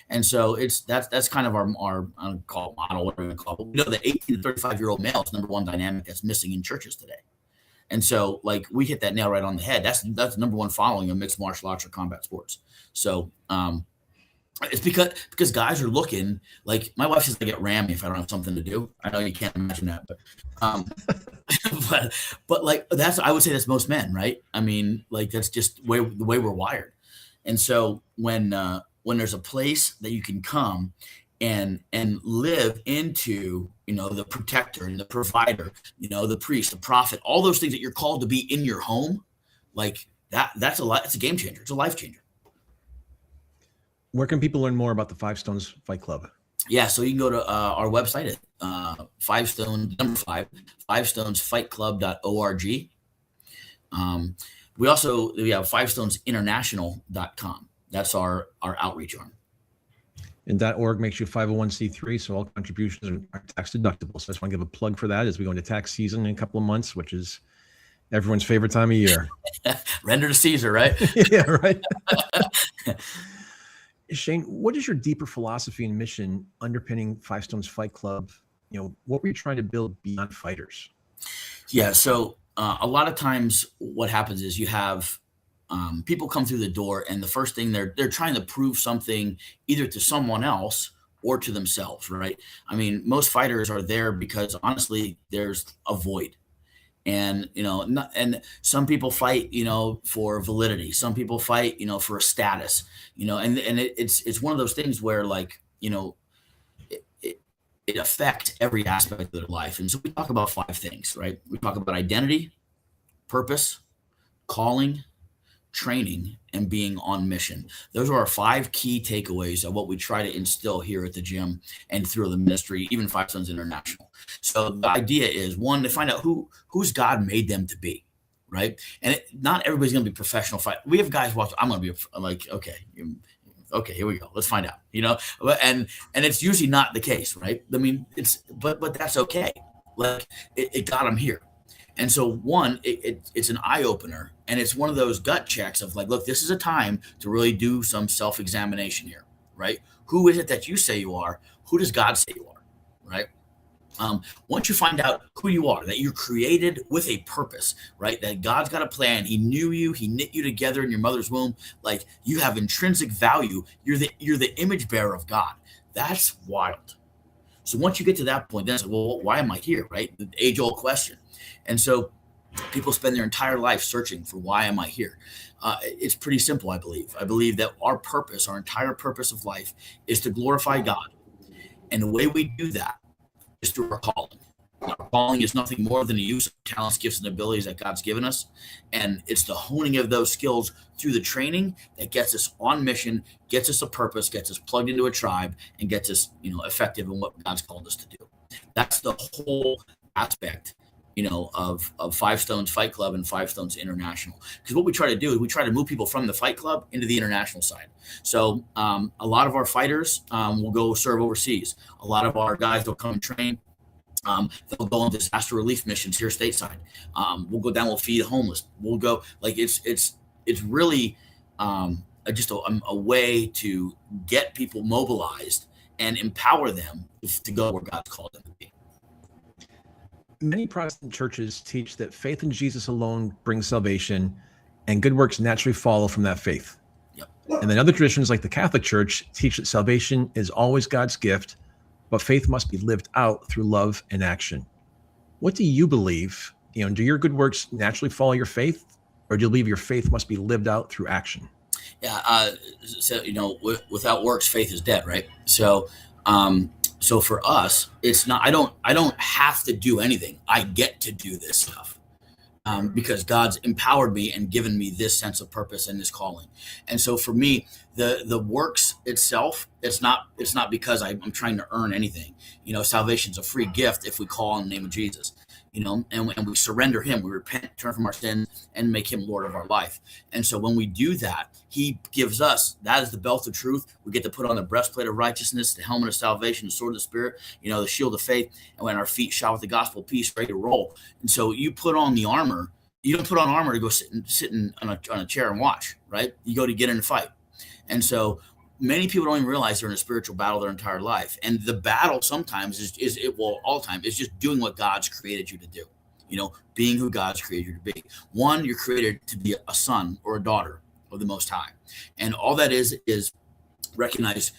And so that's kind of our I don't call it model, whatever we call it. But we know the 18 to 35-year-old male is number one dynamic that's missing in churches today. And so we hit that nail right on the head. That's number one following of mixed martial arts or combat sports. So it's because guys are looking, my wife says I get rammy if I don't have something to do. I know you can't imagine that, but I would say that's most men, right? I mean, that's just the way we're wired. And so when there's a place that you can come and live into, the protector and the provider, the priest, the prophet, all those things that you're called to be in your home, that's a game changer. It's a life changer.
Where can people learn more about the Five Stones Fight Club?
Yeah, so you can go to our website at fivestonesfightclub.org. We have fivestonesinternational.com. That's our outreach arm.
And .org makes you 501c3, so all contributions are tax deductible. So I just want to give a plug for that as we go into tax season in a couple of months, which is everyone's favorite time of year.
Render to Caesar, right?
Yeah, right. Shane, what is your deeper philosophy and mission underpinning Five Stones Fight Club? What were you trying to build beyond fighters?
Yeah, so a lot of times what happens is you have people come through the door, and the first thing they're trying to prove something either to someone else or to themselves, right? I mean, most fighters are there because honestly, there's a void. And and some people fight for validity, some people fight for a status, and it's one of those things where it affects every aspect of their life. And so we talk about five things, right? We talk about identity, purpose, calling, training, and being on mission. Those are our five key takeaways of what we try to instill here at the gym and through the ministry, even Five Stones International. So the idea is, one, to find out who's God made them to be, right? And not everybody's going to be professional fight. We have guys watch. I'm going to be like, okay, here we go. Let's find out, and it's usually not the case, right? I mean, but that's okay. Like it got them here. And so one, it's an eye opener, and it's one of those gut checks of like, look, this is a time to really do some self-examination here, right? Who is it that you say you are? Who does God say you are, right? Once you find out who you are, that you're created with a purpose, right? That God's got a plan. He knew you. He knit you together in your mother's womb. Like you have intrinsic value. You're the image bearer of God. That's wild. So once you get to that point, then it's like, well, why am I here, right? The age-old question. And so people spend their entire life searching for why am I here? It's pretty simple, I believe. I believe that our entire purpose of life is to glorify God. And the way we do that is through our calling. Our calling is nothing more than the use of talents, gifts, and abilities that God's given us. And it's the honing of those skills through the training that gets us on mission, gets us a purpose, gets us plugged into a tribe, and gets us, effective in what God's called us to do. That's the whole aspect, of Five Stones Fight Club and Five Stones International. Because what we try to do is we try to move people from the fight club into the international side. So a lot of our fighters will go serve overseas. A lot of our guys will come and train. They'll go on disaster relief missions here stateside. We'll go down, we'll feed the homeless. We'll go it's really just a way to get people mobilized and empower them to go where God's called them to be.
Many Protestant churches teach that faith in Jesus alone brings salvation, and good works naturally follow from that faith.
Yep.
And then other traditions like the Catholic Church teach that salvation is always God's gift, but faith must be lived out through love and action. What do you believe? Do your good works naturally follow your faith, or do you believe your faith must be lived out through action?
Yeah. So, without works, faith is dead, right? So, so for us, it's not, I don't have to do anything. I get to do this stuff. Because God's empowered me and given me this sense of purpose and this calling. And so for me, the works itself, it's not because I'm trying to earn anything. Salvation's a free gift if we call on the name of Jesus, and we surrender him, we repent, turn from our sins, and make him Lord of our life. And so when we do that, he gives us, that is the belt of truth. We get to put on the breastplate of righteousness, the helmet of salvation, the sword of the Spirit, the shield of faith, and when our feet shod with the gospel of peace, ready to roll. And so you put on the armor. You don't put on armor to go sit on a chair and watch, right? You go to get in a fight. And so many people don't even realize they're in a spiritual battle their entire life. And the battle sometimes all the time is just doing what God's created you to do, being who God's created you to be. One, you're created to be a son or a daughter of the Most High. And all that is recognize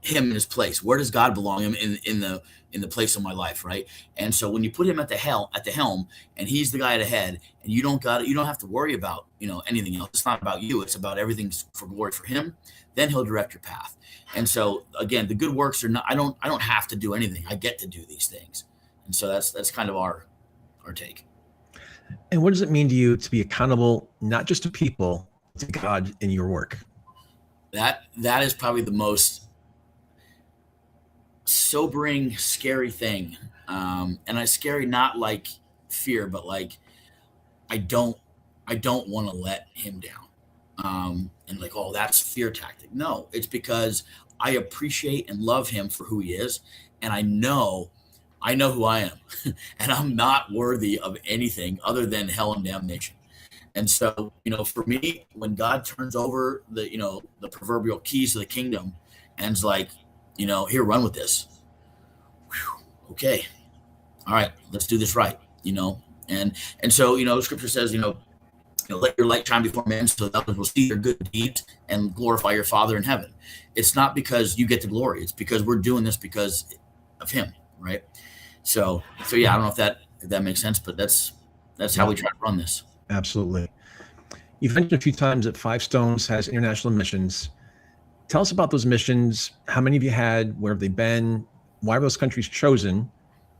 him in his place. Where does God belong in the place of my life, right? And so when you put him at the helm, and he's the guy at the head, and you don't have to worry about anything else. It's not about you. It's about everything for glory for him. Then he'll direct your path. And so again, the good works are not. I don't have to do anything. I get to do these things. And so that's kind of our take.
And what does it mean to you to be accountable, not just to people, to God in your work?
That is probably the most sobering, scary thing. And it's scary, not like fear, but like I don't I don't want to let him down. And like, oh, that's fear tactic. No, it's because I appreciate and love him for who he is, and I know who I am, and I'm not worthy of anything other than hell and damnation. And so, for me, when God turns over the proverbial keys to the kingdom, and is like, here, run with this. Whew, okay, all right, let's do this right. And so Scripture says, let your light shine before men so that others will see your good deeds and glorify your Father in heaven. It's not because you get the glory. It's because we're doing this because of him, right? So yeah, I don't know if that makes sense, but that's how we try to run this.
Absolutely. You've mentioned a few times that Five Stones has international missions. Tell us about those missions. How many have you had? Where have they been? Why were those countries chosen?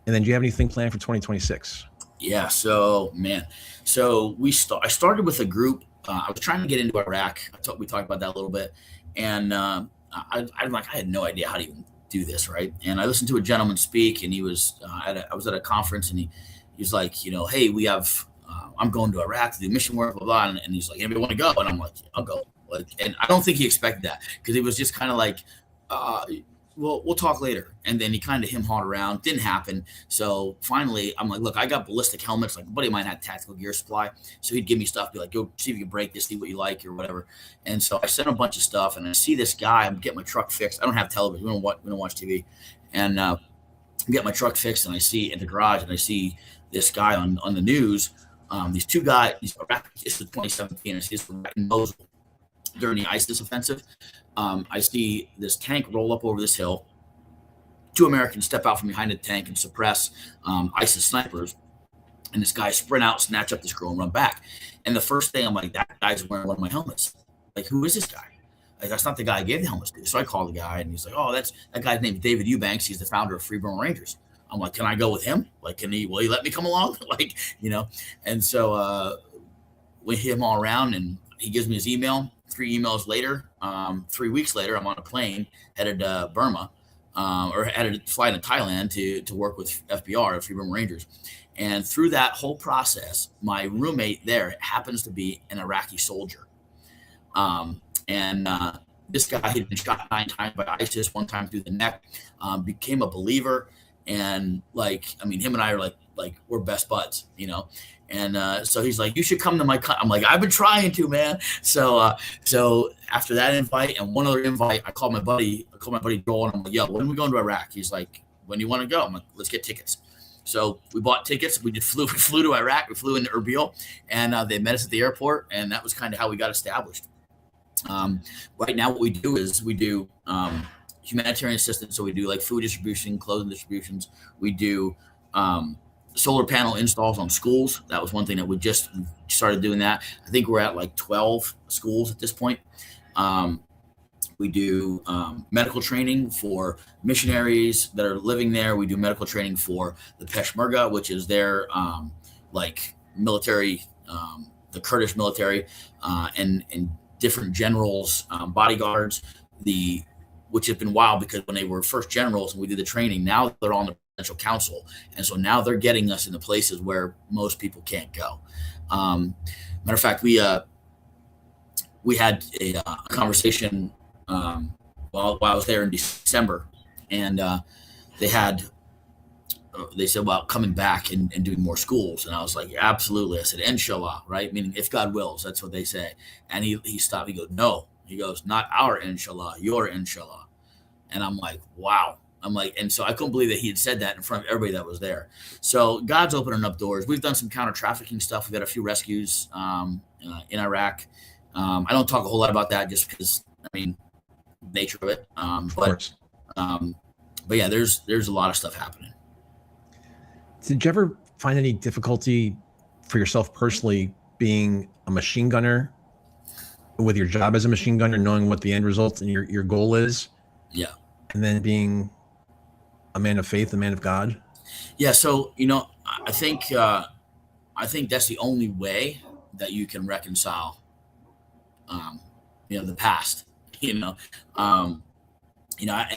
And then do you have anything planned for 2026?
Yeah. So, man, I started with a group. I was trying to get into Iraq. We talked about that a little bit, and I had no idea how to even do this, right? And I listened to a gentleman speak, and he was I was at a conference, and he was like, hey, we have I'm going to Iraq to do mission work, blah blah, and he's like, anybody want to go? And I'm like, I'll go. Like, and I don't think he expected that, because he was just kind of like, we'll talk later. And then he kind of him-hawed around. Didn't happen. So finally, I'm like, look, I got ballistic helmets. Like, a buddy of mine had tactical gear supply. So he'd give me stuff, be like, go see if you can break this, see what you like or whatever. And so I sent him a bunch of stuff, and I see this guy. I'm getting my truck fixed. I don't have television. We don't watch TV. And get my truck fixed, and I see in the garage, and I see this guy on the news. These two guys, this is 2017, I see this in Mosul during the ISIS offensive. I see this tank roll up over this hill. Two Americans step out from behind the tank and suppress ISIS snipers. And this guy sprint out, snatch up this girl, and run back. And the first thing, I'm like, that guy's wearing one of my helmets. Like, who is this guy? Like, that's not the guy I gave the helmets to. So I call the guy, and he's like, oh, that guy's name is David Eubanks. He's the founder of Freeborn Rangers. I'm like, can I go with him? Like, will he let me come along? Like, And so we hit him all around, and he gives me his email. 3 emails later, 3 weeks later, I'm on a plane headed to Burma, or headed to fly to Thailand to work with FBR, Freeborn Rangers. And through that whole process, my roommate there happens to be an Iraqi soldier. And this guy had been shot 9 times by ISIS, 1 time through the neck, became a believer. And him and I are like we're best buds, And so he's like, you should come to my I'm like, I've been trying to, man. So after that invite and one other invite, I called my buddy Joel, and I'm like, yo, when are we going to Iraq? He's like, when do you want to go? I'm like, let's get tickets. So we bought tickets. We flew to Iraq. We flew into Erbil, and they met us at the airport, and that was kind of how we got established. Right now, what we do is we do humanitarian assistance. So we do like food distribution, clothing distributions. We do solar panel installs on schools. That was one thing that we just started doing that. I think we're at like 12 schools at this point. We do medical training for missionaries that are living there. We do medical training for the Peshmerga, which is their military, the Kurdish military, and different generals, bodyguards, which has been wild, because when they were first generals and we did the training, now they're on the presidential council. And so now they're getting us into places where most people can't go. Matter of fact, we had a conversation while I was there in December, and they said, well, coming back and doing more schools. And I was like, absolutely. I said, inshallah, right? Meaning if God wills, that's what they say. And he stopped. He goes, no. He goes, not our inshallah, your inshallah. And I'm like, wow. And so I couldn't believe that he had said that in front of everybody that was there. So God's opening up doors. We've done some counter trafficking stuff. We've had a few rescues in Iraq. I don't talk a whole lot about that just because, nature of it. But yeah, there's a lot of stuff happening.
Did you ever find any difficulty for yourself personally being a machine gunner with your job as a machine gunner, knowing what the end result and your goal is?
Yeah.
And then being a man of faith, a man of God?
Yeah. So, I think that's the only way that you can reconcile, the past. you know, um,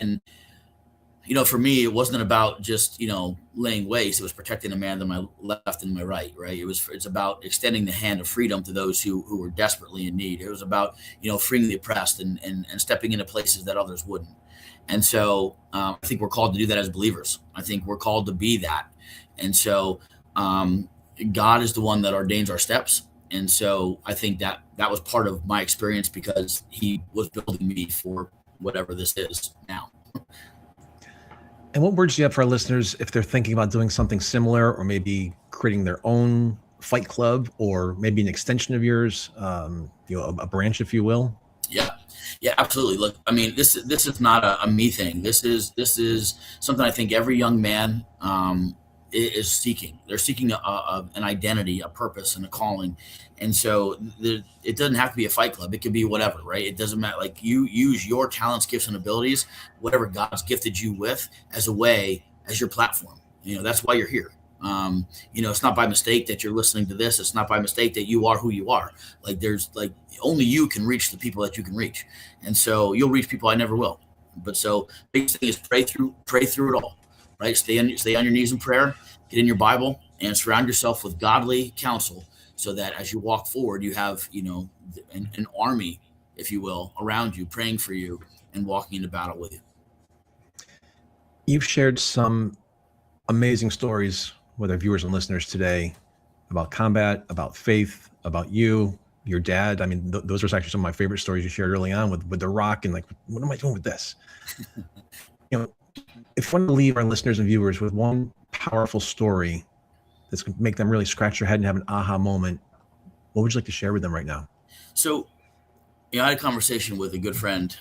and for me, it wasn't about just, laying waste. It was protecting the man to my left and my right, right? It's about extending the hand of freedom to those who were desperately in need. It was about, freeing the oppressed and stepping into places that others wouldn't. And so I think we're called to do that as believers. I think we're called to be that. And so God is the one that ordains our steps. And so I think that was part of my experience, because he was building me for whatever this is now.
And what words do you have for our listeners if they're thinking about doing something similar, or maybe creating their own fight club, or maybe an extension of yours, a branch, if you will?
Yeah, absolutely. Look, I mean, this is not a me thing. This is something I think every young man is seeking. They're seeking an identity, a purpose, and a calling. And so it doesn't have to be a fight club. It could be whatever, right? It doesn't matter. Like, you use your talents, gifts, and abilities, whatever God's gifted you with, as your platform. That's why you're here. It's not by mistake that you're listening to this. It's not by mistake that you are who you are. Only you can reach the people that you can reach. And so you'll reach people I never will. But so biggest thing is pray through it all, right? Stay on your knees in prayer, get in your Bible, and surround yourself with godly counsel, so that as you walk forward, you have, an army, if you will, around you, praying for you and walking into battle with you.
You've shared some amazing stories with our viewers and listeners today about combat, about faith, about you, your dad. I mean, those are actually some of my favorite stories you shared early on with the rock, and like, what am I doing with this? If you want to leave our listeners and viewers with one powerful story that's going to make them really scratch their head and have an aha moment, what would you like to share with them right now?
So, I had a conversation with a good friend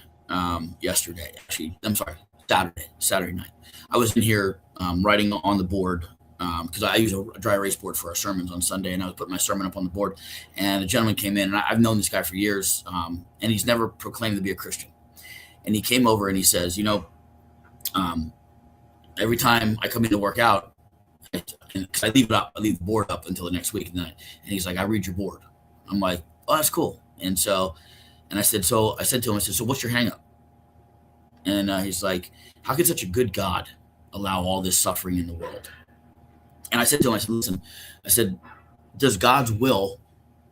yesterday. Actually, I'm sorry, Saturday night. I was in here writing on the board, because I use a dry erase board for our sermons on Sunday, and I was putting my sermon up on the board. And a gentleman came in, and I've known this guy for years, and he's never proclaimed to be a Christian. And he came over and he says, every time I come in to work out, because I leave the board up until the next week, and he's like, I read your board. I'm like, oh, that's cool. And I said to him, so what's your hang up? And he's like, how could such a good God allow all this suffering in the world? And I said to him, listen, does God's will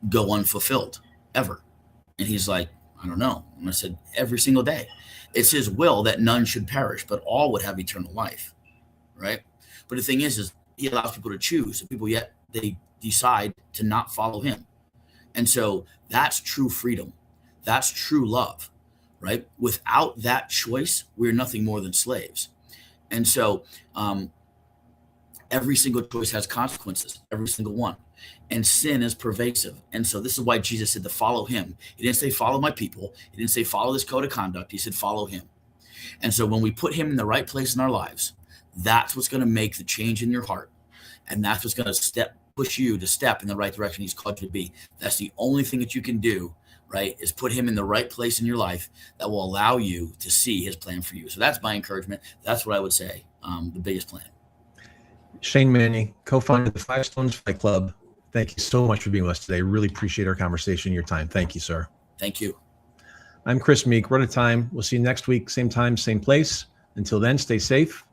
go unfulfilled ever? And he's like, I don't know. And I said, every single day. It's his will that none should perish, but all would have eternal life, right? But the thing is he allows people to choose, and people yet they decide to not follow him. And so that's true freedom. That's true love, right? Without that choice, we're nothing more than slaves. And so every single choice has consequences, every single one. And sin is pervasive. And so this is why Jesus said to follow him. He didn't say follow my people. He didn't say follow this code of conduct. He said follow him. And so when we put him in the right place in our lives, that's what's going to make the change in your heart. And that's what's going to push you to step in the right direction he's called you to be. That's the only thing that you can do, right, is put him in the right place in your life that will allow you to see his plan for you. So that's my encouragement. That's what I would say, the biggest plan.
Shane Manney, co-founder of the Five Stones Fight Club. Thank you so much for being with us today. Really appreciate our conversation, your time. Thank you, sir.
Thank you.
I'm Chris Meek. We're out of time. We'll see you next week, same time, same place. Until then, stay safe